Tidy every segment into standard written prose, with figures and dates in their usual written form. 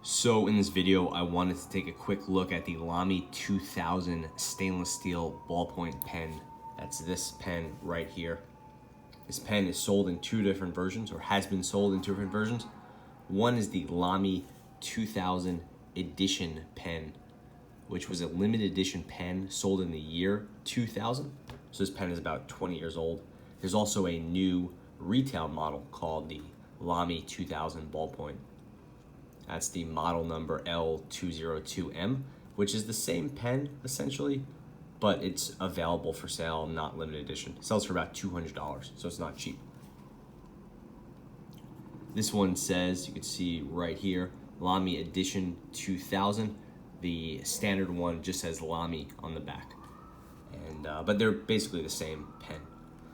So in this video, I wanted to take a quick look at the Lamy 2000 stainless steel ballpoint pen. That's this pen right here. This pen is sold in two different versions, or has been sold in two different versions. One is the Lamy 2000 edition pen, which was a limited edition pen sold in the year 2000. So this pen is about 20 years old. There's also a new retail model called the Lamy 2000 ballpoint. That's the model number L202M, which is the same pen essentially, but it's available for sale, not limited edition. It sells for about $200, so it's not cheap. This one says, you can see right here, Lamy Edition 2000. The standard one just says Lamy on the back, but they're basically the same pen.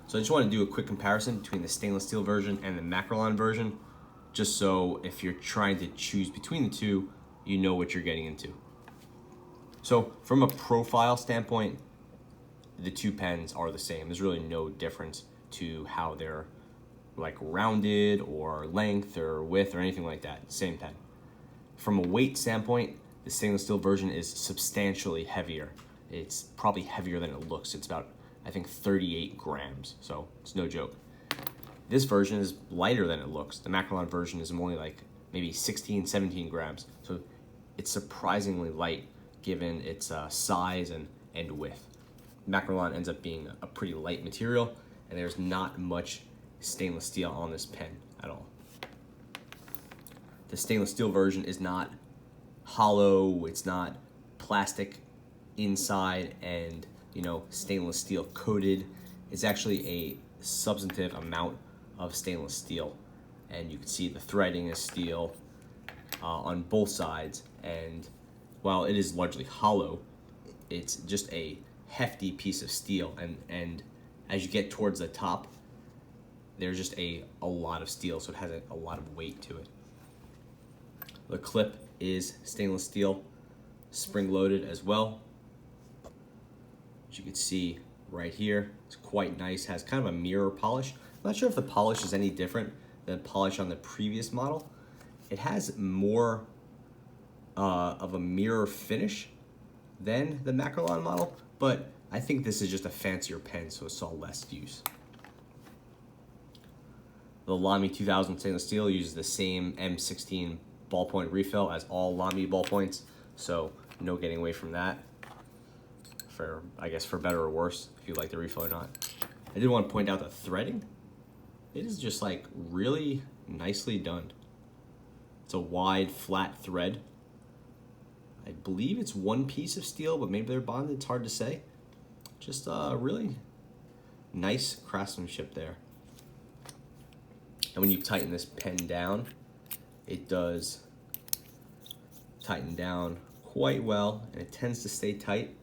So I just want to do a quick comparison between the stainless steel version and the Macrolon version, just so if you're trying to choose between the two, you know what you're getting into. So from a profile standpoint, the two pens are the same. There's really no difference to how they're like rounded or length or width or anything like that. Same pen. From a weight standpoint, the stainless steel version is substantially heavier. It's probably heavier than it looks. It's about, I think, 38 grams, so it's no joke. This version is lighter than it looks. The Macrolon version is only like maybe 16, 17 grams. So it's surprisingly light given its size and width. Macrolon ends up being a pretty light material, and there's not much stainless steel on this pen at all. The stainless steel version is not hollow, it's not plastic inside and stainless steel coated. It's actually a substantive amount of stainless steel, and you can see the threading is steel on both sides, and while it is largely hollow, it's just a hefty piece of steel, and as you get towards the top, there's just a lot of steel, so it has a lot of weight to it. The clip is stainless steel, spring-loaded as well. As you can see right here, it's quite nice, has kind of a mirror polish. I'm not sure if the polish is any different than polish on the previous model. It has more of a mirror finish than the Macrolon model, but I think this is just a fancier pen, so it saw less use. The Lamy 2000 stainless steel uses the same M16 ballpoint refill as all Lamy ballpoints, so no getting away from that. I guess for better or worse, if you like the refill or not. I did want to point out the threading. It is just like really nicely done. It's a wide, flat thread. I believe it's one piece of steel, but maybe they're bonded, it's hard to say. Just really nice craftsmanship there. And when you tighten this pen down, it does tighten down quite well, and it tends to stay tight,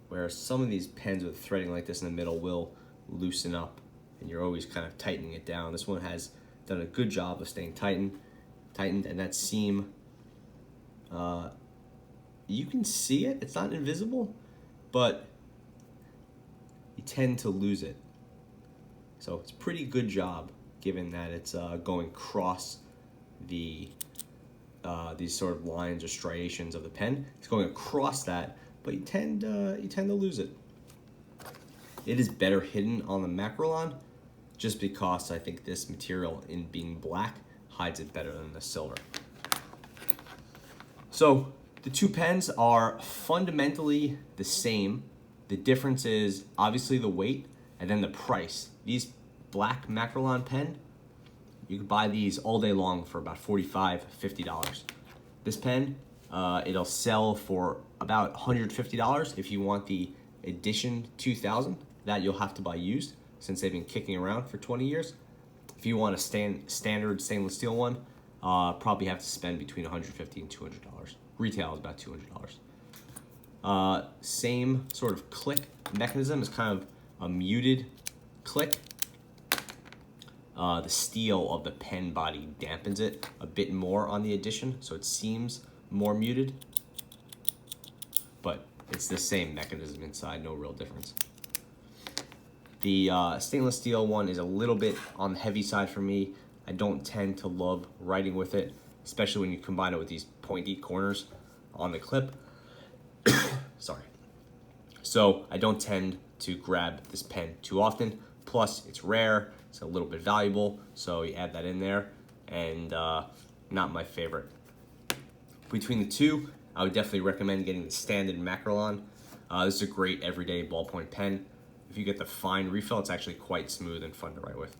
whereas some of these pens with threading like this in the middle will loosen up, and you're always kind of tightening it down. This one has done a good job of staying tightened, and that seam, you can see it. It's not invisible, but you tend to lose it. So it's a pretty good job, given that it's going across these sort of lines or striations of the pen. It's going across that, but you tend to lose it. It is better hidden on the Macrolon, just because I think this material, in being black, hides it better than the silver. So the two pens are fundamentally the same. The difference is obviously the weight and then the price. These black Macrolon pen, you can buy these all day long for about $45, $50. This pen, it'll sell for about $150 if you want the Edition 2000. That you'll have to buy used, since they've been kicking around for 20 years. If you want a standard stainless steel one, probably have to spend between $150 and $200. Retail is about $200. Same sort of click mechanism, is kind of a muted click. The steel of the pen body dampens it a bit more on the Edition, so it seems more muted, but it's the same mechanism inside, no real difference. The stainless steel one is a little bit on the heavy side for me. I don't tend to love writing with it. especially when you combine it with these pointy corners on the clip. Sorry. So I don't tend to grab this pen too often. Plus, it's rare, it's a little bit valuable, so you add that in there, and not my favorite. Between the two, I would definitely recommend getting the standard Macrolon. This is a great everyday ballpoint pen. If you get the fine refill, it's actually quite smooth and fun to write with.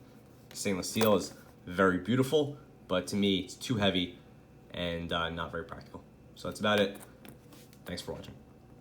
Stainless steel is very beautiful, but to me, it's too heavy and not very practical. So that's about it. Thanks for watching.